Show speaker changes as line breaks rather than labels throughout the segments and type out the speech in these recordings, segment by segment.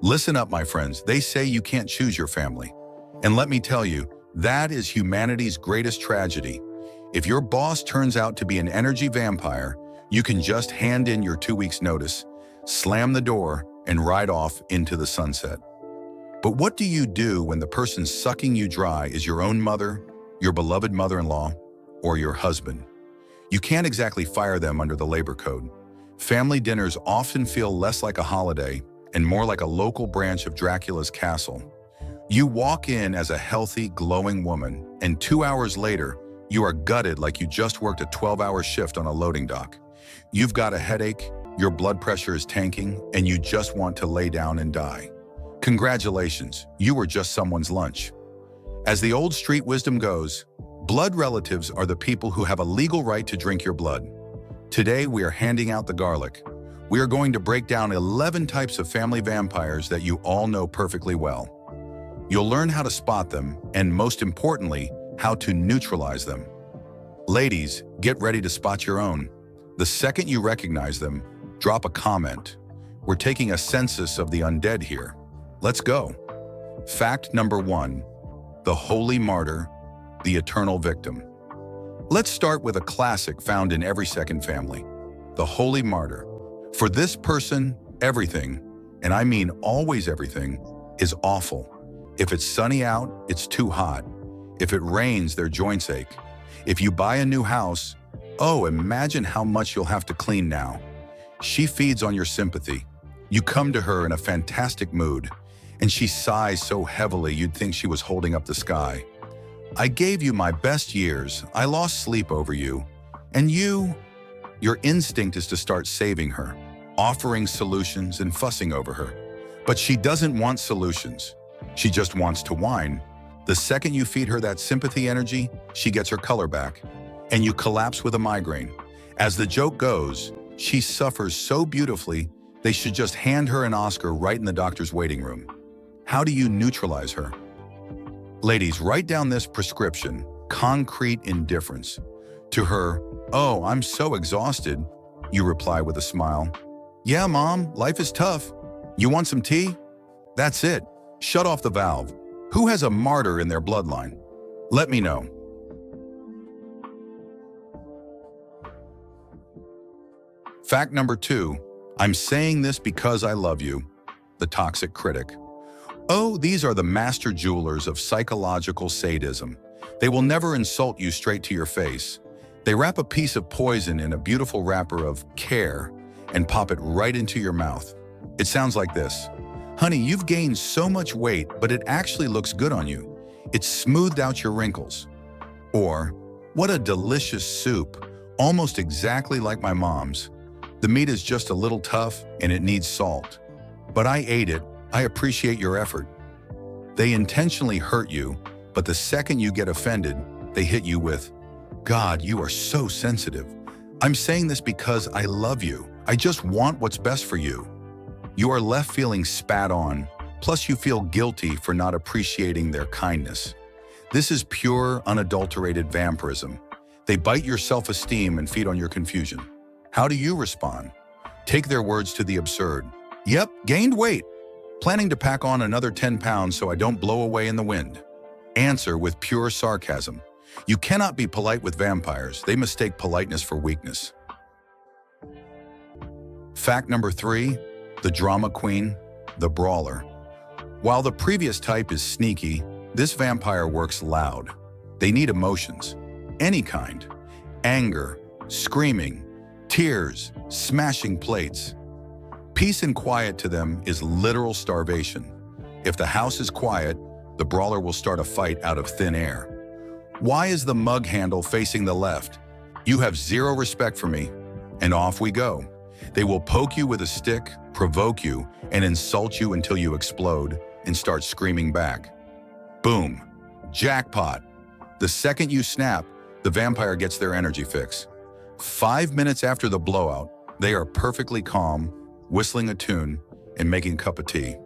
Listen up, my friends. They say you can't choose your family. And let me tell you, that is humanity's greatest tragedy. If your boss turns out to be an energy vampire, you can just hand in your 2 weeks' notice, slam the door, and ride off into the sunset. But what do you do when the person sucking you dry is your own mother, your beloved mother-in-law, or your husband? You can't exactly fire them under the labor code. Family dinners often feel less like a holiday and more like a local branch of Dracula's castle. You walk in as a healthy, glowing woman, and 2 hours later, you are gutted like you just worked a 12-hour shift on a loading dock. You've got a headache, your blood pressure is tanking, and you just want to lay down and die. Congratulations, you were just someone's lunch. As the old street wisdom goes, blood relatives are the people who have a legal right to drink your blood. Today, we are handing out the garlic. We are going to break down 11 types of family vampires that you all know perfectly well. You'll learn how to spot them, and most importantly, how to neutralize them. Ladies, get ready to spot your own. The second you recognize them, drop a comment. We're taking a census of the undead here. Let's go. Fact number 1, the Holy Martyr, the eternal victim. Let's start with a classic found in every second family, the Holy Martyr. For this person, everything, and I mean always everything, is awful. If it's sunny out, it's too hot. If it rains, their joints ache. If you buy a new house, oh, imagine how much you'll have to clean now. She feeds on your sympathy. You come to her in a fantastic mood, and she sighs so heavily you'd think she was holding up the sky. I gave you my best years, I lost sleep over you, and your instinct is to start saving her, offering solutions and fussing over her. But she doesn't want solutions. She just wants to whine. The second you feed her that sympathy energy, she gets her color back, and you collapse with a migraine. As the joke goes, she suffers so beautifully, they should just hand her an Oscar right in the doctor's waiting room. How do you neutralize her? Ladies, write down this prescription, concrete indifference. To her, "Oh, I'm so exhausted," you reply with a smile. "Yeah, Mom, life is tough. You want some tea?" That's it. Shut off the valve. Who has a martyr in their bloodline? Let me know. Fact number 2, I'm saying this because I love you, the Toxic Critic. Oh, these are the master jewelers of psychological sadism. They will never insult you straight to your face. They wrap a piece of poison in a beautiful wrapper of care and pop it right into your mouth. It sounds like this. "Honey, you've gained so much weight, but it actually looks good on you. It's smoothed out your wrinkles." Or, "What a delicious soup, almost exactly like my mom's. The meat is just a little tough and it needs salt. But I ate it. I appreciate your effort." They intentionally hurt you, but the second you get offended, they hit you with, "God, you are so sensitive. I'm saying this because I love you. I just want what's best for you." You are left feeling spat on, plus you feel guilty for not appreciating their kindness. This is pure, unadulterated vampirism. They bite your self-esteem and feed on your confusion. How do you respond? Take their words to the absurd. "Yep, gained weight. Planning to pack on another 10 pounds so I don't blow away in the wind." Answer with pure sarcasm. You cannot be polite with vampires. They mistake politeness for weakness. Fact number 3, the drama queen, the Brawler. While the previous type is sneaky, this vampire works loud. They need emotions, any kind. Anger, screaming, tears, smashing plates. Peace and quiet to them is literal starvation. If the house is quiet, the Brawler will start a fight out of thin air. Why is the mug handle facing the left? You have zero respect for me. And off we go. They will poke you with a stick, provoke you, and insult you until you explode and start screaming back. Boom. Jackpot. The second you snap, the vampire gets their energy fix. 5 minutes after the blowout, they are perfectly calm, whistling a tune, and making a cup of tea.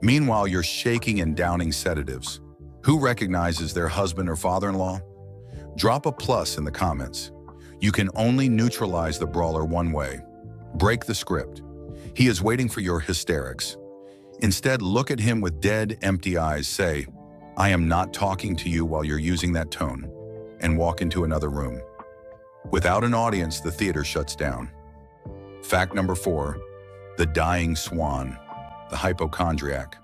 Meanwhile, you're shaking and downing sedatives. Who recognizes their husband or father-in-law? Drop a plus in the comments. You can only neutralize the Brawler one way. Break the script. He is waiting for your hysterics. Instead, look at him with dead, empty eyes. Say, "I am not talking to you while you're using that tone," and walk into another room. Without an audience, the theater shuts down. Fact number 4, the Dying Swan, the hypochondriac.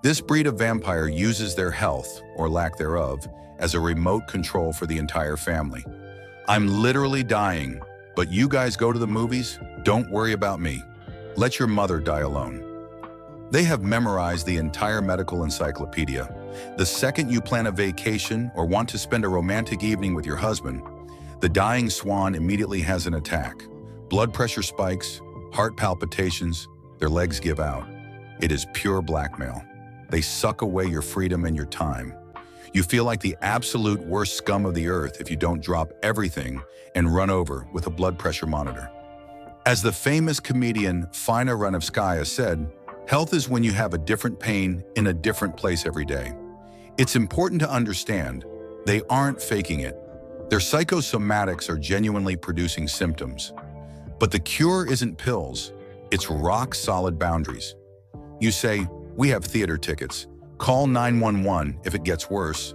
This breed of vampire uses their health, or lack thereof, as a remote control for the entire family. "I'm literally dying, but you guys go to the movies? Don't worry about me. Let your mother die alone." They have memorized the entire medical encyclopedia. The second you plan a vacation or want to spend a romantic evening with your husband, the Dying Swan immediately has an attack. Blood pressure spikes, heart palpitations, their legs give out. It is pure blackmail. They suck away your freedom and your time. You feel like the absolute worst scum of the earth if you don't drop everything and run over with a blood pressure monitor. As the famous comedian Fina Ranevskaya said, "Health is when you have a different pain in a different place every day." It's important to understand, they aren't faking it. Their psychosomatics are genuinely producing symptoms. But the cure isn't pills, it's rock-solid boundaries. You say, "We have theater tickets. Call 911 if it gets worse,"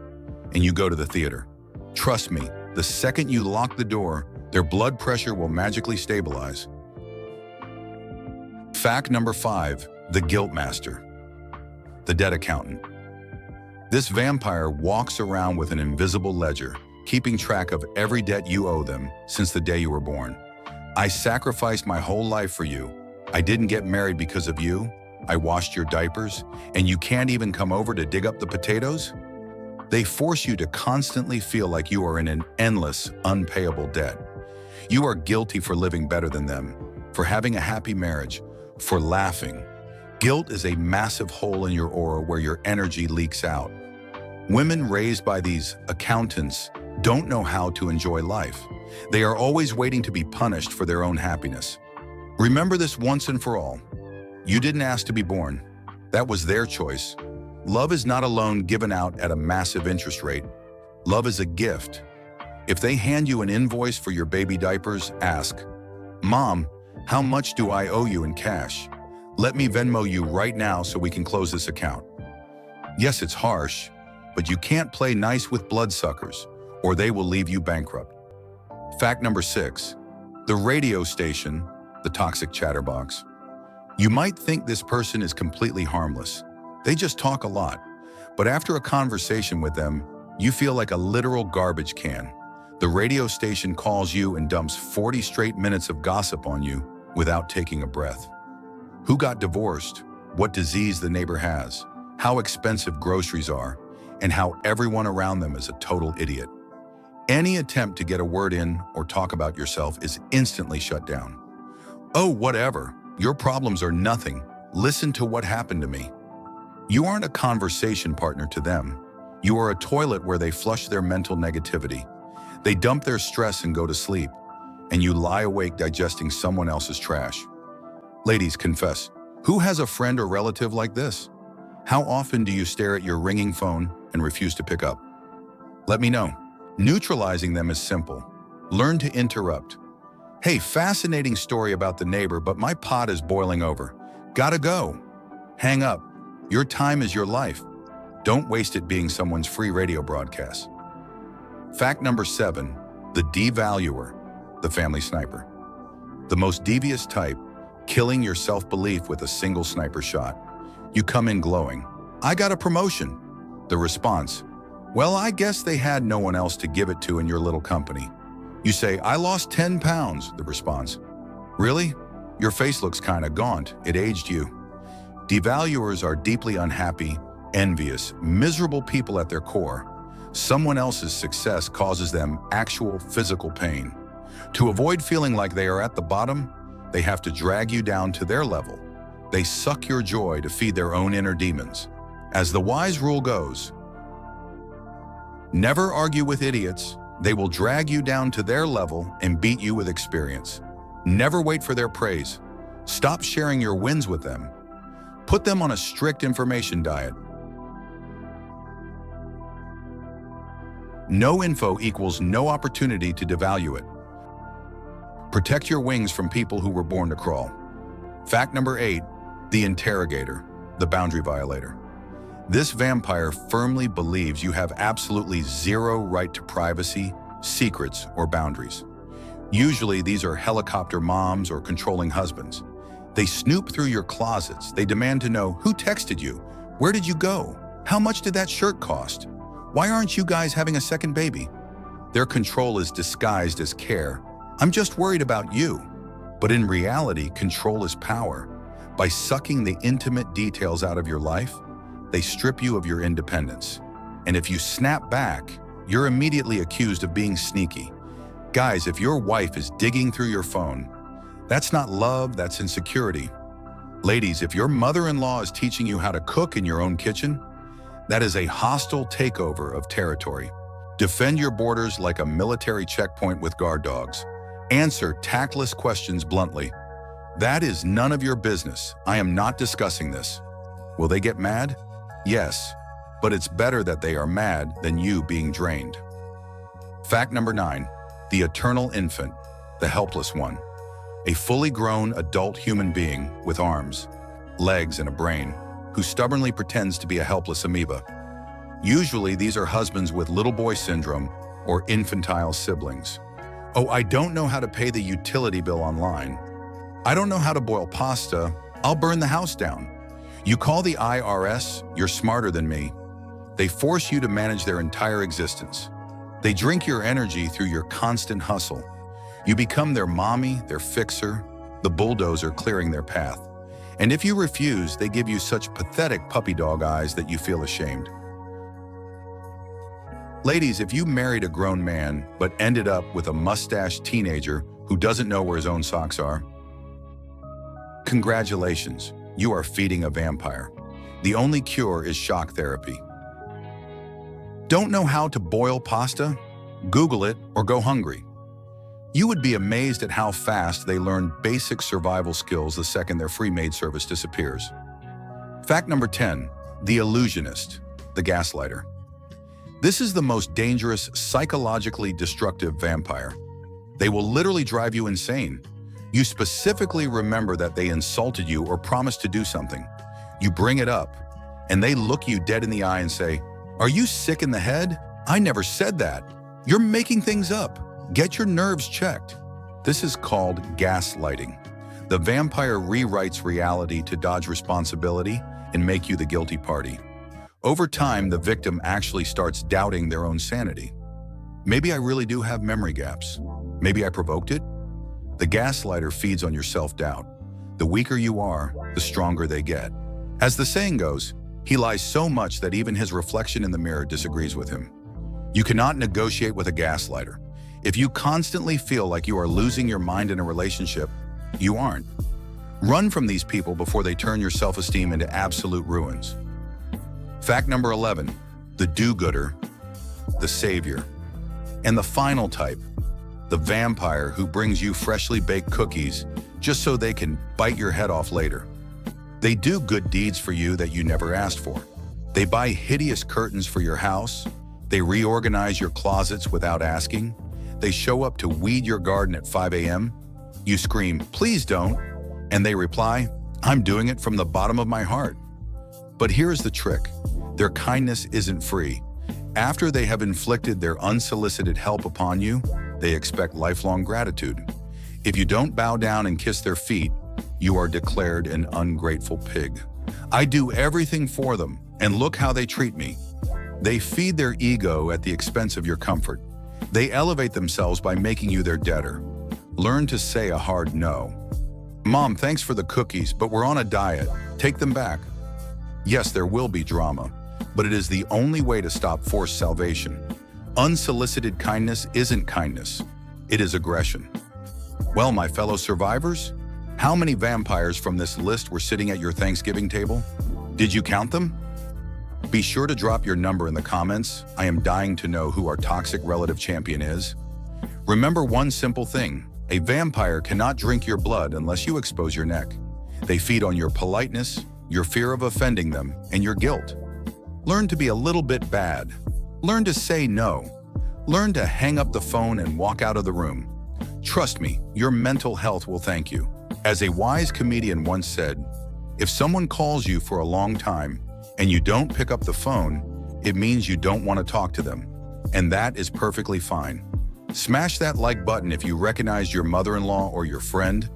and you go to the theater. Trust me, the second you lock the door, their blood pressure will magically stabilize. Fact number 5, the Guilt Master, the debt accountant. This vampire walks around with an invisible ledger, keeping track of every debt you owe them since the day you were born. "I sacrificed my whole life for you. I didn't get married because of you. I washed your diapers, and you can't even come over to dig up the potatoes?" They force you to constantly feel like you are in an endless, unpayable debt. You are guilty for living better than them, for having a happy marriage, for laughing. Guilt is a massive hole in your aura where your energy leaks out. Women raised by these accountants don't know how to enjoy life. They are always waiting to be punished for their own happiness. Remember this once and for all. You didn't ask to be born. That was their choice. Love is not a loan given out at a massive interest rate. Love is a gift. If they hand you an invoice for your baby diapers, ask, "Mom, how much do I owe you in cash? Let me Venmo you right now so we can close this account." Yes, it's harsh, but you can't play nice with bloodsuckers, or they will leave you bankrupt. Fact number 6, the radio station, the toxic chatterbox. You might think this person is completely harmless. They just talk a lot. But after a conversation with them, you feel like a literal garbage can. The radio station calls you and dumps 40 straight minutes of gossip on you without taking a breath. Who got divorced, what disease the neighbor has, how expensive groceries are, and how everyone around them is a total idiot. Any attempt to get a word in or talk about yourself is instantly shut down. "Oh, whatever. Your problems are nothing. Listen to what happened to me." You aren't a conversation partner to them. You are a toilet where they flush their mental negativity. They dump their stress and go to sleep, and you lie awake digesting someone else's trash. Ladies, confess, who has a friend or relative like this? How often do you stare at your ringing phone and refuse to pick up? Let me know. Neutralizing them is simple. Learn to interrupt. "Hey, fascinating story about the neighbor, but my pot is boiling over. Gotta go." Hang up. Your time is your life. Don't waste it being someone's free radio broadcast. Fact number 7, the Devaluer, the family sniper. The most devious type, killing your self-belief with a single sniper shot. You come in glowing. "I got a promotion." The response, "Well, I guess they had no one else to give it to in your little company." You say, "I lost 10 pounds." The response, "Really? Your face looks kinda gaunt. It aged you." Devaluers are deeply unhappy, envious, miserable people at their core. Someone else's success causes them actual physical pain. To avoid feeling like they are at the bottom, they have to drag you down to their level. They suck your joy to feed their own inner demons. As the wise rule goes, never argue with idiots. They will drag you down to their level and beat you with experience. Never wait for their praise. Stop sharing your wins with them. Put them on a strict information diet. No info equals no opportunity to devalue it. Protect your wings from people who were born to crawl. Fact number 8, the Interrogator, the boundary violator. This vampire firmly believes you have absolutely zero right to privacy, secrets, or boundaries. Usually, these are helicopter moms or controlling husbands. They snoop through your closets. They demand to know who texted you, where did you go, how much did that shirt cost, why aren't you guys having a second baby? Their control is disguised as care. I'm just worried about you. But in reality, control is power. By sucking the intimate details out of your life, they strip you of your independence. And if you snap back, you're immediately accused of being sneaky. Guys, if your wife is digging through your phone, that's not love, that's insecurity. Ladies, if your mother-in-law is teaching you how to cook in your own kitchen, that is a hostile takeover of territory. Defend your borders like a military checkpoint with guard dogs. Answer tactless questions bluntly. That is none of your business. I am not discussing this. Will they get mad? Yes, but it's better that they are mad than you being drained. Fact number 9, the eternal infant, the helpless one. A fully grown adult human being with arms, legs, and a brain, who stubbornly pretends to be a helpless amoeba. Usually, these are husbands with little boy syndrome or infantile siblings. Oh, I don't know how to pay the utility bill online. I don't know how to boil pasta. I'll burn the house down. You call the IRS, you're smarter than me. They force you to manage their entire existence. They drink your energy through your constant hustle. You become their mommy, their fixer, the bulldozer clearing their path. And if you refuse, they give you such pathetic puppy dog eyes that you feel ashamed. Ladies, if you married a grown man but ended up with a mustached teenager who doesn't know where his own socks are, congratulations, you are feeding a vampire. The only cure is shock therapy. Don't know how to boil pasta? Google it or go hungry. You would be amazed at how fast they learn basic survival skills the second their free maid service disappears. Fact number 10, the illusionist, the gaslighter. This is the most dangerous, psychologically destructive vampire. They will literally drive you insane. You specifically remember that they insulted you or promised to do something. You bring it up, and they look you dead in the eye and say, "Are you sick in the head? I never said that. You're making things up. Get your nerves checked." This is called gaslighting. The vampire rewrites reality to dodge responsibility and make you the guilty party. Over time, the victim actually starts doubting their own sanity. Maybe I really do have memory gaps. Maybe I provoked it. The gaslighter feeds on your self-doubt. The weaker you are, the stronger they get. As the saying goes, he lies so much that even his reflection in the mirror disagrees with him. You cannot negotiate with a gaslighter. If you constantly feel like you are losing your mind in a relationship, you aren't. Run from these people before they turn your self-esteem into absolute ruins. Fact number 11, the do-gooder, the savior. And the final type, the vampire who brings you freshly baked cookies just so they can bite your head off later. They do good deeds for you that you never asked for. They buy hideous curtains for your house. They reorganize your closets without asking. They show up to weed your garden at 5 a.m. You scream, "Please don't," and they reply, "I'm doing it from the bottom of my heart." But here's the trick. Their kindness isn't free. After they have inflicted their unsolicited help upon you, they expect lifelong gratitude. If you don't bow down and kiss their feet, you are declared an ungrateful pig. I do everything for them, and look how they treat me. They feed their ego at the expense of your comfort. They elevate themselves by making you their debtor. Learn to say a hard no. "Mom, thanks for the cookies, but we're on a diet. Take them back." Yes, there will be drama, but it is the only way to stop forced salvation. Unsolicited kindness isn't kindness. It is aggression. Well, my fellow survivors, how many vampires from this list were sitting at your Thanksgiving table? Did you count them? Be sure to drop your number in the comments. I am dying to know who our toxic relative champion is. Remember one simple thing. A vampire cannot drink your blood unless you expose your neck. They feed on your politeness, your fear of offending them, and your guilt. Learn to be a little bit bad. Learn to say no. Learn to hang up the phone and walk out of the room. Trust me, your mental health will thank you. As a wise comedian once said, If someone calls you for a long time and you don't pick up the phone, it means you don't want to talk to them. And that is perfectly fine. Smash that like button if you recognize your mother-in-law or your friend.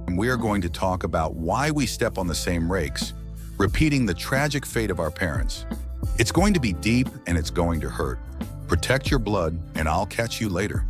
And we are going to talk about why we step on the same rakes, repeating the tragic fate of our parents. It's going to be deep and it's going to hurt. Protect your blood, and I'll catch you later.